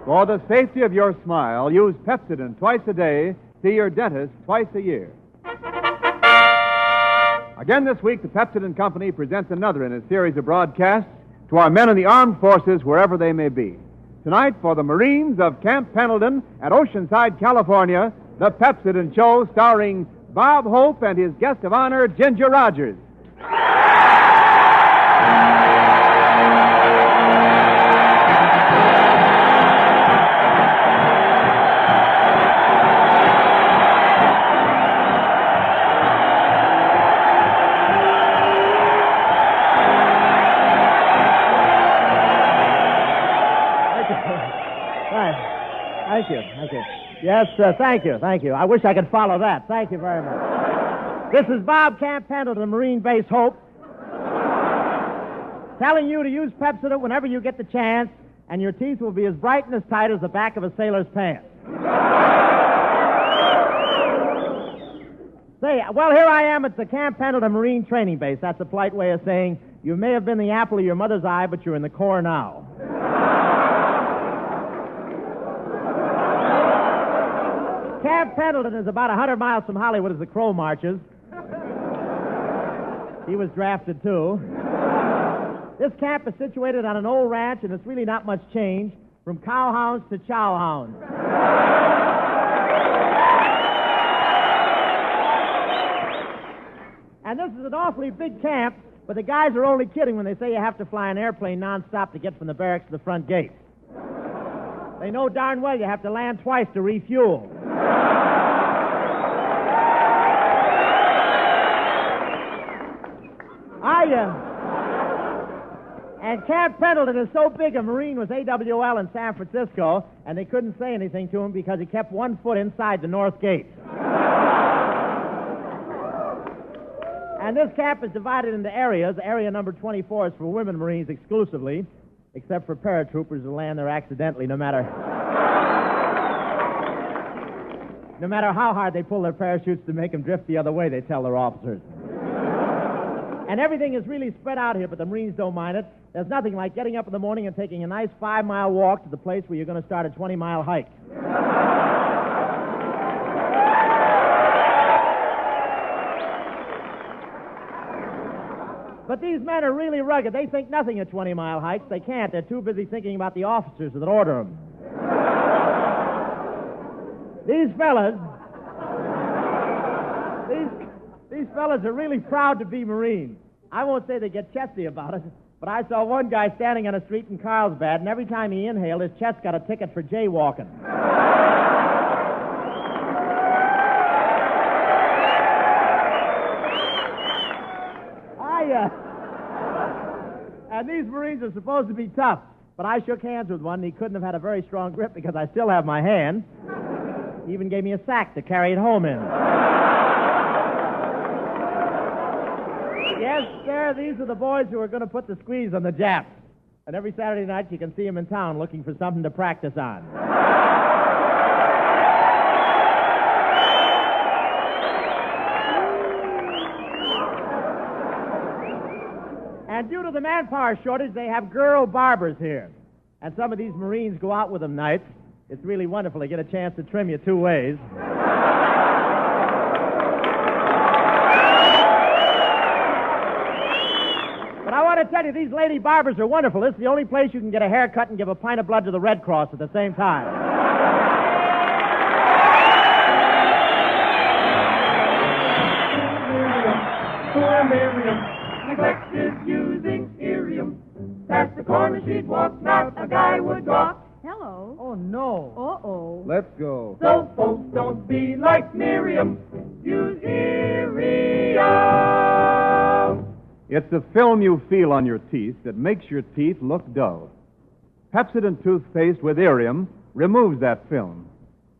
For the safety of your smile, use Pepsodent twice a day. See your dentist twice a year. Again this week, the Pepsodent Company presents another in a series of broadcasts to our men in the armed forces wherever they may be. Tonight, for the Marines of Camp Pendleton at Oceanside, California, the Pepsodent Show starring Bob Hope and his guest of honor, Ginger Rogers. Thank you. Yes, thank you. I wish I could follow that. Thank you very much. This is Bob, Camp Pendleton, Marine Base Hope, telling you to use Pepsodent whenever you get the chance, and your teeth will be as bright and as tight as the back of a sailor's pants. Say, well, here I am at the Camp Pendleton Marine Training Base. That's a polite way of saying you may have been the apple of your mother's eye, but you're in the Corps now. Camp Pendleton is about 100 miles from Hollywood as the crow marches. He was drafted, too. This camp is situated on an old ranch, and it's really not much change, from cowhounds to chowhounds. And this is an awfully big camp, but the guys are only kidding when they say you have to fly an airplane nonstop to get from the barracks to the front gate. They know darn well you have to land twice to refuel. And Camp Pendleton is so big, a Marine was AWL in San Francisco, and they couldn't say anything to him because he kept 1 foot inside the north gate. And this camp is divided into areas. Area number 24 is for women Marines exclusively, except for paratroopers who land there accidentally, no matter how hard they pull their parachutes to make them drift the other way, they tell their officers. And everything is really spread out here, but the Marines don't mind it. There's nothing like getting up in the morning and taking a nice 5-mile walk to the place where you're going to start a 20-mile hike. But these men are really rugged. They think nothing of 20-mile hikes. They can't. They're too busy thinking about the officers that order them. These fellas are really proud to be Marines. I won't say they get chesty about it, but I saw one guy standing on a street in Carlsbad, and every time he inhaled, his chest got a ticket for jaywalking. And these Marines are supposed to be tough, but I shook hands with one, and he couldn't have had a very strong grip because I still have my hand. He even gave me a sack to carry it home in. Yes, sir, these are the boys who are going to put the squeeze on the Japs. And every Saturday night you can see them in town looking for something to practice on. And due to the manpower shortage, they have girl barbers here. And some of these Marines go out with them nights. It's really wonderful to get a chance to trim you 2 ways. But I want to tell you, these lady barbers are wonderful. This is the only place you can get a haircut and give a pint of blood to the Red Cross at the same time. Poor Miriam, neglected using Irium. Past the corner she'd walk, not a guy would walk. Hello. Oh, no. Uh-oh. Let's go. So folks don't be like Miriam. Use Irium. It's the film you feel on your teeth that makes your teeth look dull. Pepsodent toothpaste with Irium removes that film,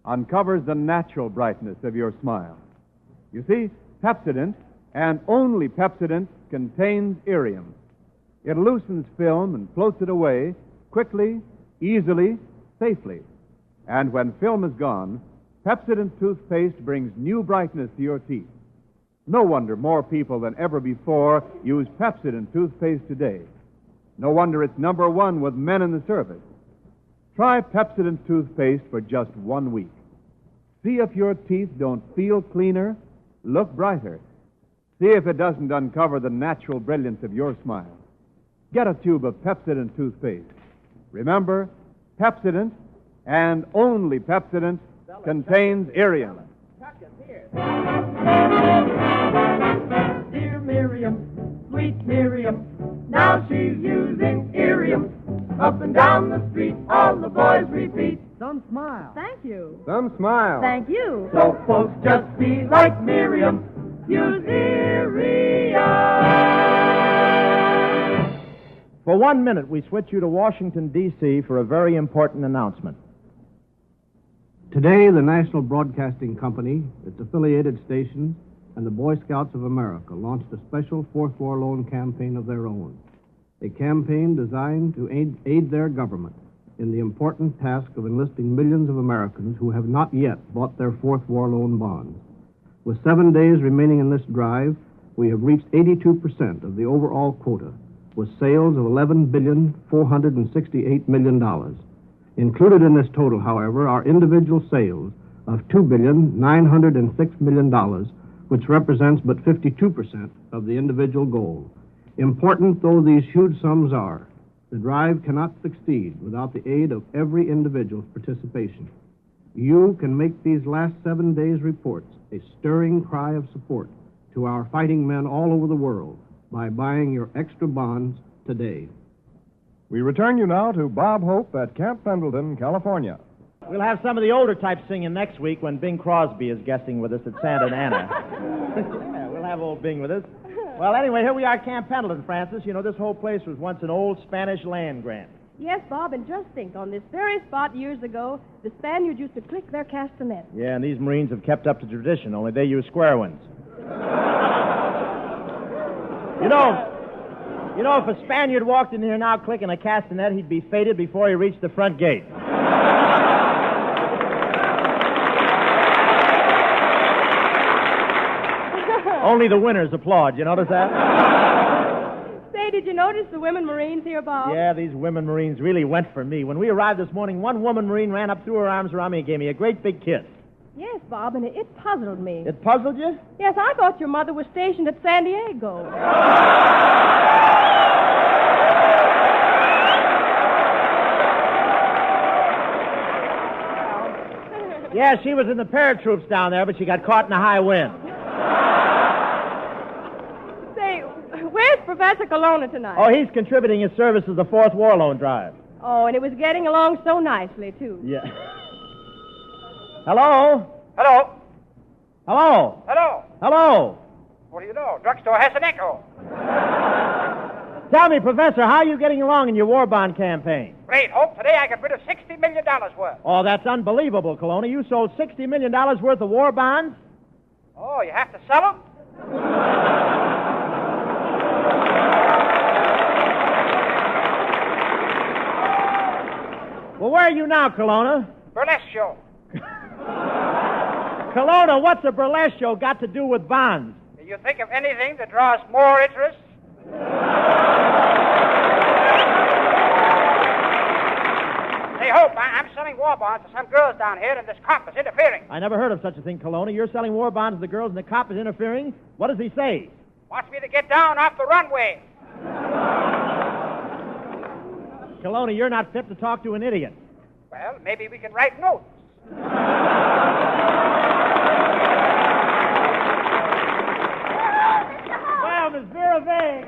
uncovers the natural brightness of your smile. You see, Pepsodent, and only Pepsodent, contains Irium. It loosens film and floats it away quickly, easily, safely. And when film is gone, Pepsodent toothpaste brings new brightness to your teeth. No wonder more people than ever before use Pepsodent toothpaste today. No wonder it's number 1 with men in the service. Try Pepsodent toothpaste for just 1 week. See if your teeth don't feel cleaner, look brighter. See if it doesn't uncover the natural brilliance of your smile. Get a tube of Pepsodent toothpaste. Remember, Pepsodent, and only Pepsodent, contains Irium. Dear Miriam, sweet Miriam, now she's using Irium. Up and down the street, all the boys repeat, Some smile. Thank you. Some smile. Thank you. so folks just be like Miriam. Use Irium. For 1 minute, we switch you to Washington, D.C. for a very important announcement. Today, the National Broadcasting Company, its affiliated stations, and the Boy Scouts of America launched a special Fourth War Loan campaign of their own. A campaign designed to aid their government in the important task of enlisting millions of Americans who have not yet bought their Fourth War Loan bonds. With 7 days remaining in this drive, we have reached 82% of the overall quota, with sales of $11,468 million. Included in this total, however, are individual sales of $2,906 million, which represents but 52% of the individual goal. Important though these huge sums are, the drive cannot succeed without the aid of every individual's participation. You can make these last 7 days' reports a stirring cry of support to our fighting men all over the world by buying your extra bonds today. We return you now to Bob Hope at Camp Pendleton, California. We'll have some of the older types singing next week when Bing Crosby is guesting with us at Santa Ana. Yeah, we'll have old Bing with us. Well, anyway, here we are at Camp Pendleton, Francis. You know, this whole place was once an old Spanish land grant. Yes, Bob, and just think, on this very spot years ago, the Spaniards used to click their castanets. Yeah, and these Marines have kept up to tradition, only they use square ones. You know, if a Spaniard walked in here now clicking a castanet, he'd be fated before he reached the front gate. Only the winners applaud. You notice that? Say, did you notice the women Marines here, Bob? Yeah, these women Marines really went for me. When we arrived this morning, one woman Marine ran up, threw her arms around me, and gave me a great big kiss. Yes, Bob, and it puzzled me. It puzzled you? Yes, I thought your mother was stationed at San Diego. Yeah, she was in the paratroops down there, but she got caught in a high wind. Say, where's Professor Colonna tonight? Oh, he's contributing his service to the Fourth War Loan Drive. Oh, and it was getting along so nicely, too. Yeah. Hello? Hello? Hello? Hello? Hello? What do you know? Drugstore has an echo. Tell me, Professor, how are you getting along in your war bond campaign? Great, Hope. Today I got rid of $60 million worth. Oh, that's unbelievable, Colonna. You sold $60 million worth of war bonds? Oh, you have to sell them? Well, where are you now, Colonna? Burlesque show. Colonna, what's a burlesque show got to do with bonds? Do you think of anything that draws more interest? Say, Hope, I'm selling war bonds to some girls down here, and this cop is interfering. I never heard of such a thing, Colonna. You're selling war bonds to the girls, and the cop is interfering? What does he say? Wants me to get down off the runway. Colonna, you're not fit to talk to an idiot. Well, maybe we can write notes. Well, Miss Vera Vane.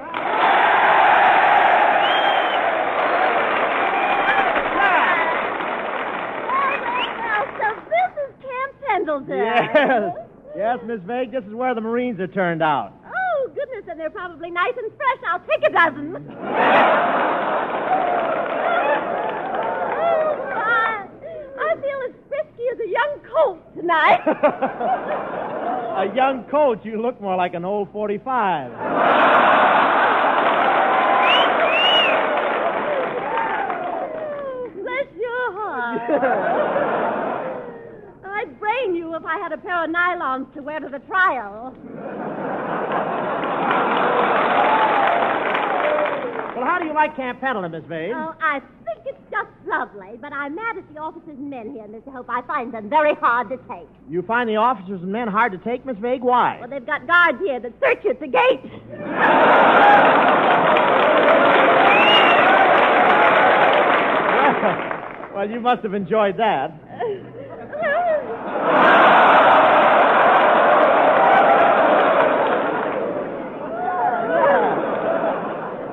Pendleton. Yes. Yes, Miss Vague, this is where the Marines are turned out. Oh, goodness, and they're probably nice and fresh. I'll take a dozen. I feel as frisky as a young colt tonight. A young colt? You look more like an old 45. Bless your heart. I'd brain you if I had a pair of nylons to wear to the trial. Well, how do you like Camp Pendleton, Miss Vade? Oh, I think it's just lovely, but I'm mad at the officers and men here, Mr. Hope. I find them very hard to take. You find the officers and men hard to take, Miss Vague? Why? Well, they've got guards here that search you at the gate. Well, you must have enjoyed that.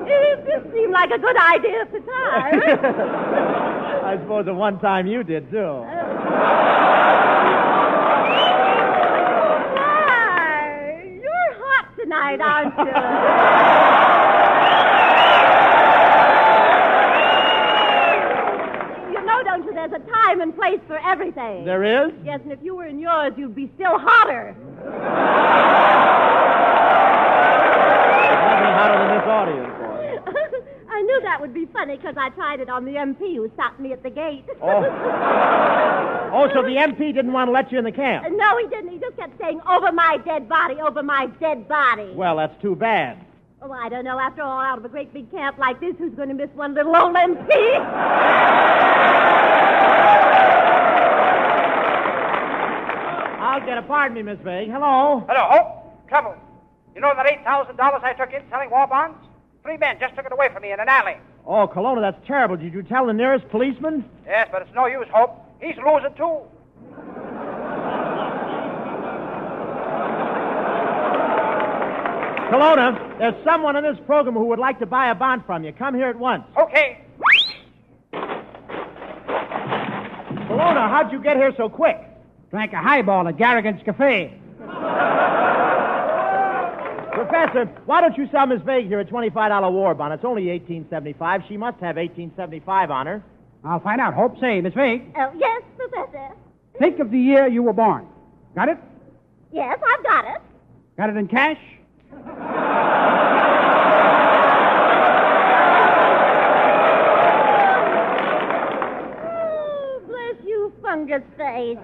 It did seem like a good idea at the time. I suppose at one time you did, too. Why, you're hot tonight, aren't you? Don't you? There's a time and place for everything. There is? Yes, and if you were in yours, you'd be still hotter. Nothing hotter than this audience, boy. I knew that would be funny because I tried it on the MP who stopped me at the gate. Oh, so the MP didn't want to let you in the camp? No, he didn't. He just kept saying, over my dead body, over my dead body. Well, that's too bad. Oh, I don't know. After all, out of a great big camp like this, who's going to miss one little old MP? I'll get it. Pardon me, Miss Vague. Hello. Hello, Hope. Trouble. You know that $8,000 I took in selling war bonds? 3 men just took it away from me in an alley. Oh, Kelowna, that's terrible. Did you tell the nearest policeman? Yes, but it's no use, Hope. He's losing, too. Kelowna, there's someone in this program who would like to buy a bond from you. Come here at once. Okay. Kelowna, how'd you get here so quick? Drank a highball at Garrigan's Cafe. Professor, why don't you sell Miss Vague here a $25 war bond? It's only $18.75. She must have $18.75 on her. I'll find out. Hope, say, Miss Vague. Oh, yes, Professor. Think of the year you were born. Got it? Yes, I've got it. Got it in cash? Oh, bless you, fungus face.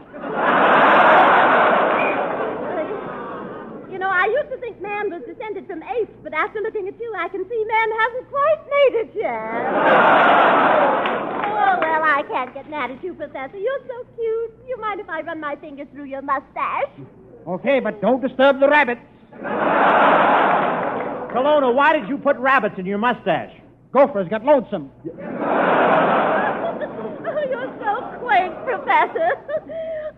You know, I used to think man was descended from apes, but after looking at you, I can see man hasn't quite made it yet. Oh, well, I can't get mad at you, Professor. You're so cute. You mind if I run my fingers through your mustache? Okay, but don't disturb the rabbits. Kelowna, why did you put rabbits in your mustache? Gophers got lonesome. Oh, you're so quaint, Professor.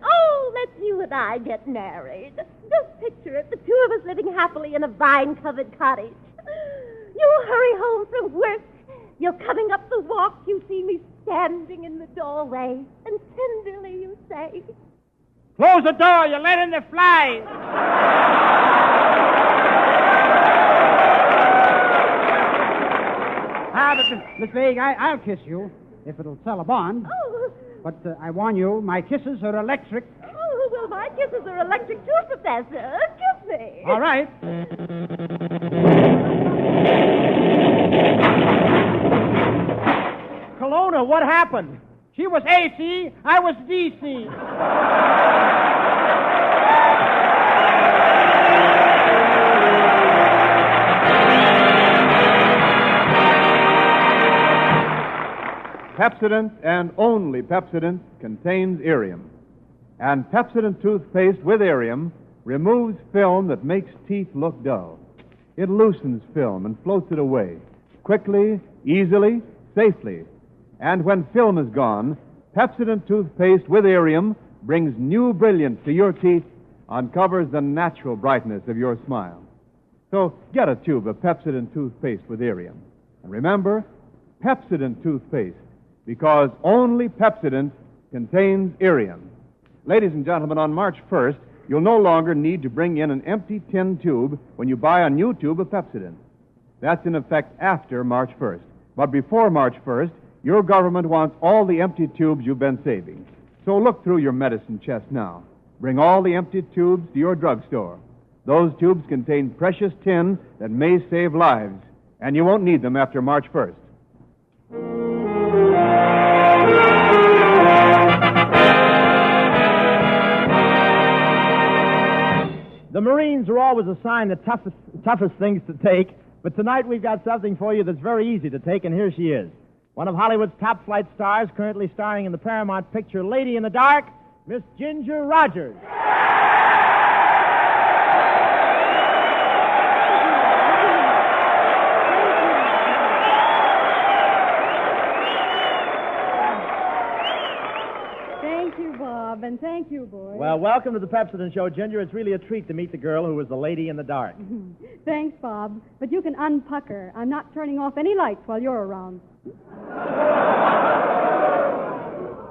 Oh, let's you and I get married. Just picture it, the two of us living happily in a vine-covered cottage. You hurry home from work. You're coming up the walk. You see me standing in the doorway, and tenderly you say, Close the door. You're letting the flies. Miss Vague, I'll kiss you if it'll sell a bond. Oh. But I warn you, my kisses are electric. Oh, well, my kisses are electric too, Professor. Kiss me. All right. Kelowna, what happened? She was AC, I was DC. Pepsodent and only Pepsodent contains irium. And Pepsodent toothpaste with irium removes film that makes teeth look dull. It loosens film and floats it away quickly, easily, safely. And when film is gone, Pepsodent toothpaste with irium brings new brilliance to your teeth, uncovers the natural brightness of your smile. So get a tube of Pepsodent toothpaste with irium. And remember, Pepsodent toothpaste, because only Pepsodent contains irium. Ladies and gentlemen, on March 1st, you'll no longer need to bring in an empty tin tube when you buy a new tube of Pepsodent. That's in effect after March 1st. But before March 1st, your government wants all the empty tubes you've been saving. So look through your medicine chest now. Bring all the empty tubes to your drugstore. Those tubes contain precious tin that may save lives, and you won't need them after March 1st. The Marines are always assigned the toughest things to take, but tonight we've got something for you that's very easy to take, and here she is. One of Hollywood's top-flight stars, currently starring in the Paramount picture Lady in the Dark, Miss Ginger Rogers. Thank you, Bob, and thank you, boys. Well, welcome to the Pepsodent Show, Ginger. It's really a treat to meet the girl who was the Lady in the Dark. Thanks, Bob. But you can unpucker. I'm not turning off any lights while you're around.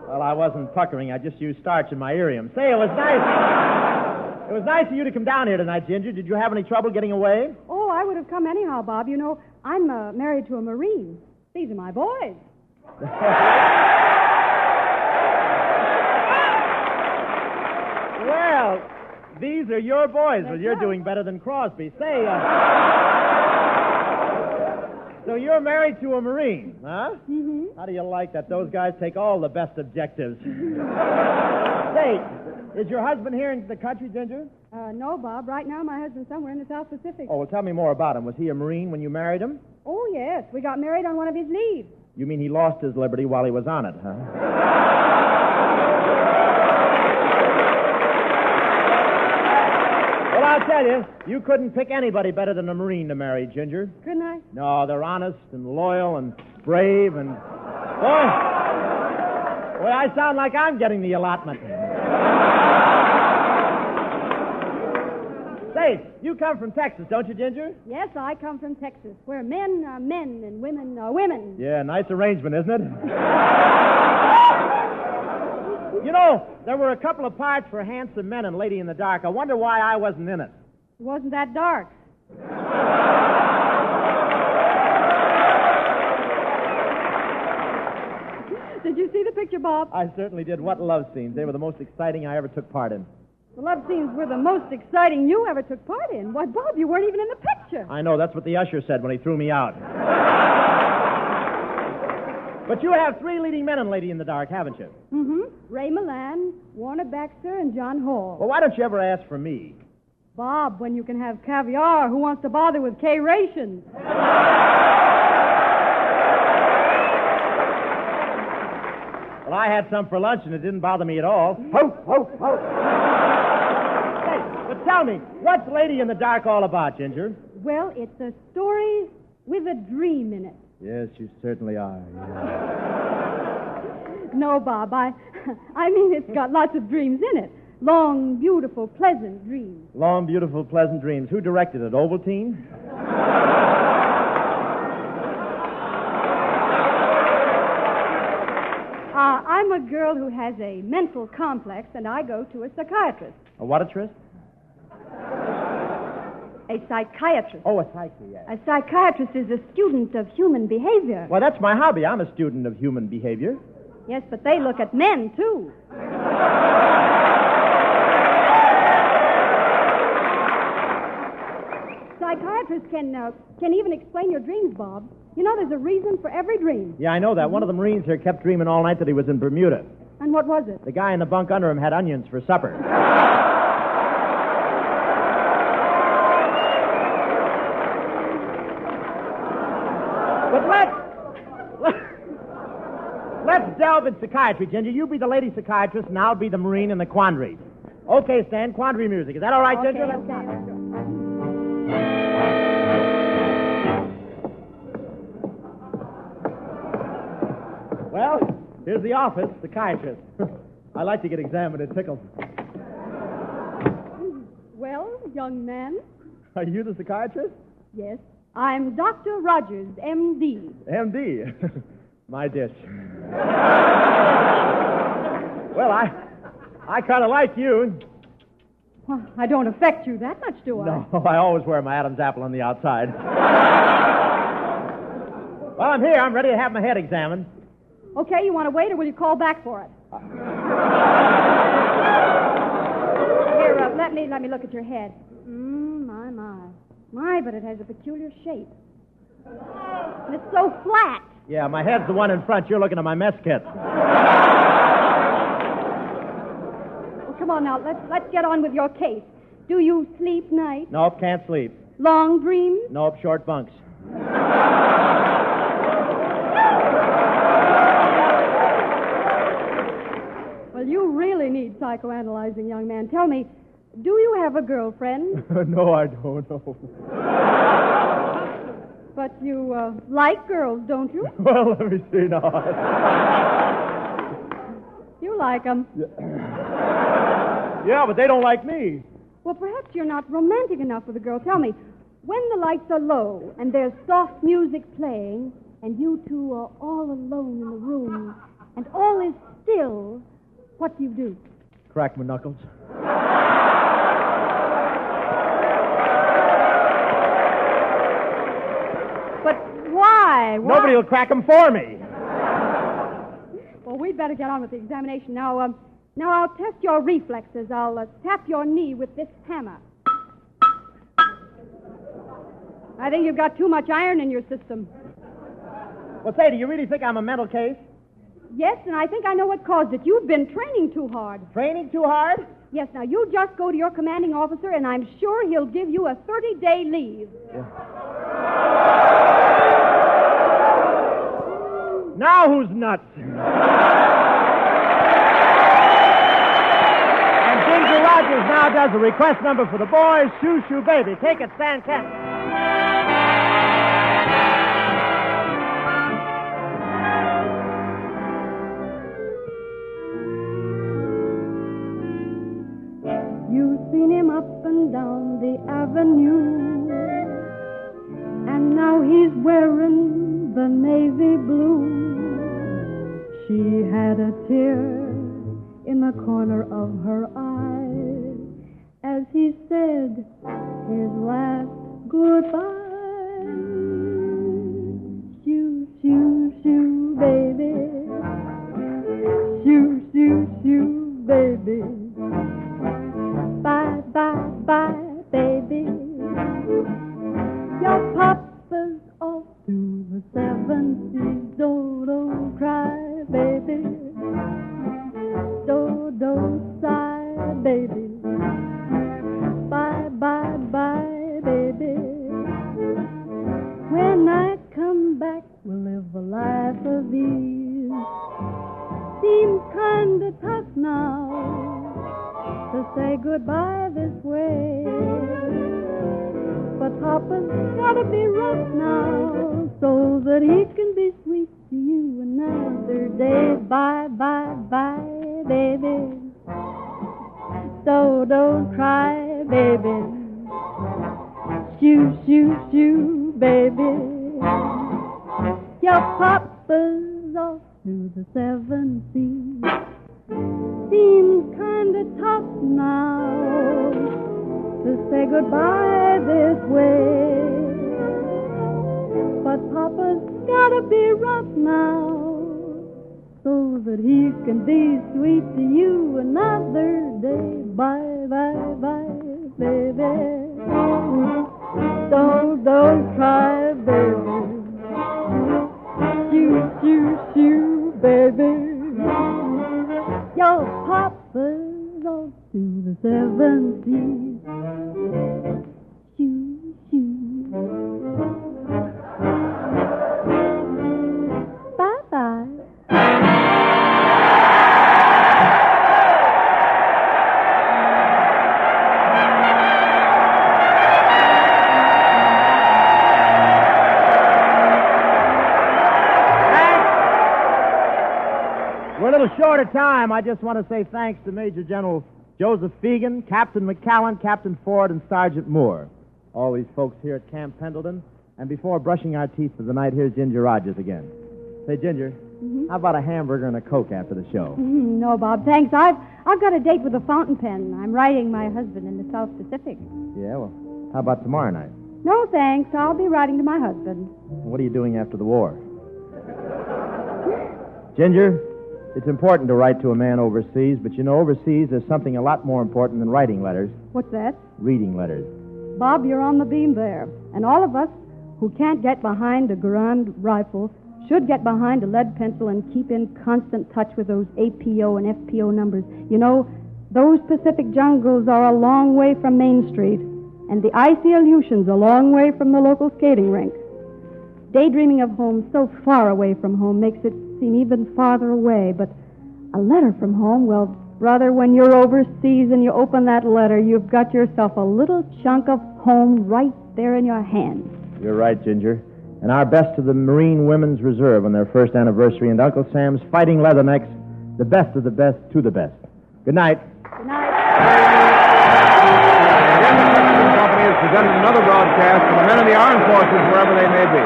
Well, I wasn't puckering. I just used starch in my irium. Say, it was nice. It was nice of you to come down here tonight, Ginger. Did you have any trouble getting away? Oh, I would have come anyhow, Bob. You know, I'm married to a Marine. These are my boys. Well, these are your boys. Well, you're doing better than Crosby. Say, so you're married to a Marine, huh? Mm-hmm. How do you like that? Those guys take all the best objectives. Say, is your husband here in the country, Ginger? No, Bob. Right now, my husband's somewhere in the South Pacific. Oh, well, tell me more about him. Was he a Marine when you married him? Oh, yes. We got married on one of his leaves. You mean he lost his liberty while he was on it, huh? Well, I'll tell you, you couldn't pick anybody better than a Marine to marry, Ginger. Couldn't I? No, they're honest and loyal and brave and... Boy, I sound like I'm getting the allotment. Say, you come from Texas, don't you, Ginger? Yes, I come from Texas, where men are men and women are women. Yeah, nice arrangement, isn't it? You know, there were a couple of parts for Handsome Men and Lady in the Dark. I wonder why I wasn't in it. It wasn't that dark. Did you see the picture, Bob? I certainly did. What love scenes. They were the most exciting I ever took part in. The love scenes were the most exciting you ever took part in. Why, Bob, you weren't even in the picture. I know. That's what the usher said when he threw me out. But you have 3 leading men in Lady in the Dark, haven't you? Mm-hmm. Ray Milland, Warner Baxter, and John Hall. Well, why don't you ever ask for me? Bob, when you can have caviar, who wants to bother with K-rations? Well, I had some for lunch, and it didn't bother me at all. Ho, ho, ho. Hey, but tell me, what's Lady in the Dark all about, Ginger? Well, it's a story with a dream in it. Yes, you certainly are. Yeah. No, Bob, I mean it's got lots of dreams in it. Long, beautiful, pleasant dreams. Long, beautiful, pleasant dreams. Who directed it, Ovaltine? I'm a girl who has a mental complex, and I go to a psychiatrist. A what-a-trist? A psychiatrist. Oh, a psychiatrist, yes. A psychiatrist is a student of human behavior. Well, that's my hobby. I'm a student of human behavior. Yes, but they look at men, too. Psychiatrists can even explain your dreams, Bob. You know, there's a reason for every dream. Yeah, I know that. One of the Marines here kept dreaming all night that he was in Bermuda. And what was it? The guy in the bunk under him had onions for supper. But let's delve in psychiatry, Ginger. You be the lady psychiatrist, and I'll be the Marine in the quandary. Okay, Stan, quandary music. Is that all right, Okay, Ginger? let's go. Well, here's the office, psychiatrist. I like to get examined. It tickles. Well, young man. Are you the psychiatrist? Yes. I'm Dr. Rogers, M.D. M.D. My dish. Well, I kind of like you. Well, I don't affect you that much, do I? No, I always wear my Adam's apple on the outside. Well, I'm here. I'm ready to have my head examined. Okay, you want to wait, or will you call back for it? Here, let me look at your head. My, but it has a peculiar shape. And it's so flat. Yeah, my head's the one in front. You're looking at my mess kit. Well, come on now, let's get on with your case. Do you sleep nights? Nope, can't sleep. Long dreams? Nope, short bunks. psychoanalyzing young man. Tell me, do you have a girlfriend? No, I don't know. But you like girls, don't you? Well, let me see now. You like them. Yeah, but they don't like me. Well, perhaps you're not romantic enough with a girl. Tell me, when the lights are low and there's soft music playing and you two are all alone in the room and all is still, what do you do? Crack my knuckles. But why? Nobody will crack them for me. Well, we'd better get on with the examination. Now I'll test your reflexes. I'll tap your knee with this hammer. I think you've got too much iron in your system. Well, say, do you really think I'm a mental case? Yes, and I think I know what caused it. You've been training too hard. Training too hard? Yes, now you just go to your commanding officer, and I'm sure he'll give you a 30-day leave. Yeah. Now who's nuts? And Ginger Rogers now does a request number for the boys, Shoo Shoo Baby. Take it, Stan Kent. You've seen him up and down the avenue, and now he's wearing the navy blue. She had a tear in the corner of her eye as he said his last goodbye. Shoo, shoo, shoo, baby. Shoo, shoo, shoo, baby. Bye, bye, bye, baby. Your papa's off to the 70s. Don't cry, baby. Don't sigh, baby. Bye, bye, bye, baby. When I come back, we'll live a life of ease. Seems kind of tough now to say goodbye this way, but Papa's gotta be rough now so that he can be sweet to you another day. Bye, bye, bye, baby. So don't cry, baby. Shoo, shoo, shoo, baby. Your Papa's off to the 7 seas. Seems kind of tough now to say goodbye this way, but Papa's gotta be rough now so that he can be sweet to you another day. Bye, bye, bye, baby. Don't cry, baby. Shoo, shoo, shoo, baby. Your Papa's off to the 7 seas. Shoo, shoo. Bye-bye. We're a little short of time. I just want to say thanks to Major General Joseph Fegan, Captain McCallan, Captain Ford, and Sergeant Moore. All these folks here at Camp Pendleton. And before brushing our teeth for the night, here's Ginger Rogers again. Say, Ginger, how about a hamburger and a Coke after the show? No, Bob, thanks. I've got a date with a fountain pen. I'm writing my husband in the South Pacific. Yeah, well, how about tomorrow night? No, thanks. I'll be writing to my husband. What are you doing after the war? Ginger, it's important to write to a man overseas, but you know, overseas there's something a lot more important than writing letters. What's that? Reading letters. Bob, you're on the beam there. And all of us who can't get behind a Garand rifle should get behind a lead pencil and keep in constant touch with those APO and FPO numbers. You know, those Pacific jungles are a long way from Main Street, and the icy Aleutians a long way from the local skating rink. Daydreaming of home so far away from home makes it seem even farther away, but a letter from home, well, Brother, when you're overseas and you open that letter, you've got yourself a little chunk of home right there in your hand. You're right, Ginger. And our best to the Marine Women's Reserve on their first anniversary, and Uncle Sam's Fighting Leathernecks, the best of the best to the best. Good night. Good night. The Company has presented another broadcast for the men of the armed forces wherever they may be.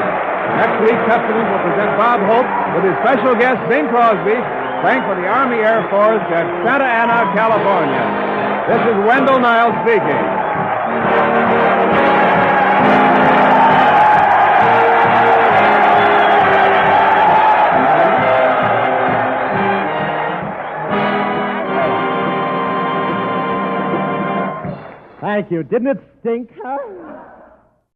Next week, Pepsodent will present Bob Hope with his special guest, Bing Crosby, playing for the Army Air Force at Santa Ana, California. This is Wendell Niles speaking. Thank you. Didn't it stink, huh?